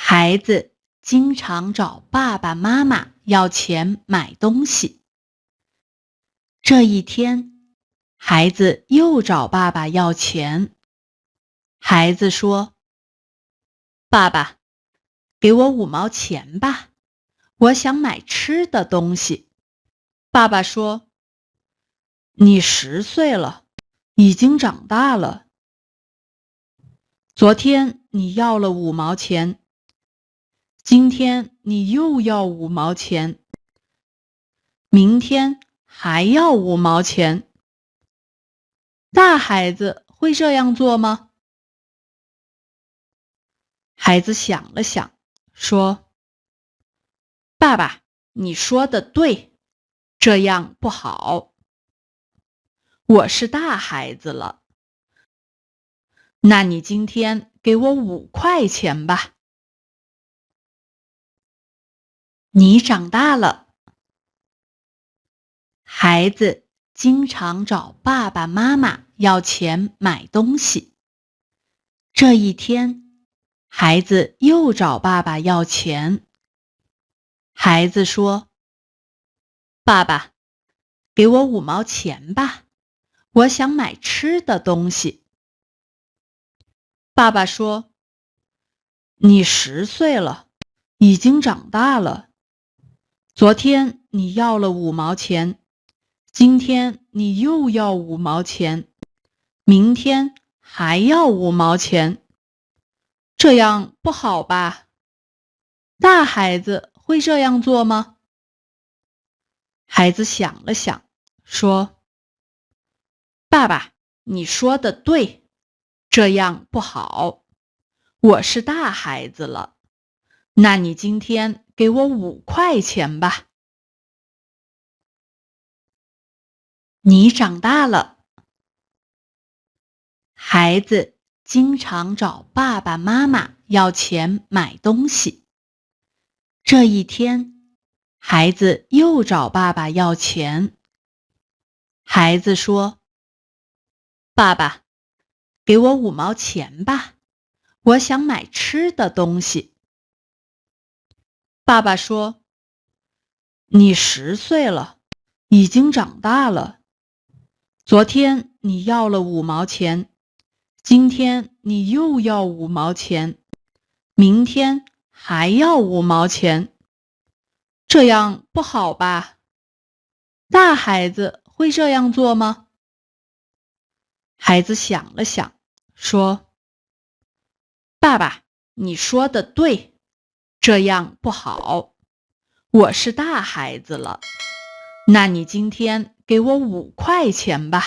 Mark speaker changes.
Speaker 1: 孩子经常找爸爸妈妈要钱买东西。这一天，孩子又找爸爸要钱。孩子说：“爸爸，给我5毛钱吧，我想买吃的东西。”爸爸说：“你10岁了，已经长大了。昨天你要了5毛钱，今天你又要5毛钱，明天还要5毛钱。大孩子会这样做吗？”孩子想了想，说：“爸爸，你说的对，这样不好。我是大孩子了，那你今天给我5块钱吧。”你长大了。孩子经常找爸爸妈妈要钱买东西。这一天，孩子又找爸爸要钱。孩子说：“爸爸，给我5毛钱吧，我想买吃的东西。”爸爸说：“你10岁了，已经长大了。昨天你要了5毛钱，今天你又要5毛钱，明天还要5毛钱。这样不好吧？大孩子会这样做吗？”孩子想了想，说：“爸爸，你说的对，这样不好。我是大孩子了，那你今天给我5块钱吧。”你长大了。孩子经常找爸爸妈妈要钱买东西。这一天，孩子又找爸爸要钱。孩子说：“爸爸，给我5毛钱吧，我想买吃的东西。”爸爸说：“你10岁了，已经长大了。昨天你要了5毛钱，今天你又要5毛钱，明天还要5毛钱。这样不好吧？大孩子会这样做吗？”孩子想了想，说：“爸爸，你说的对，这样不好。我是大孩子了，那你今天给我5块钱吧。”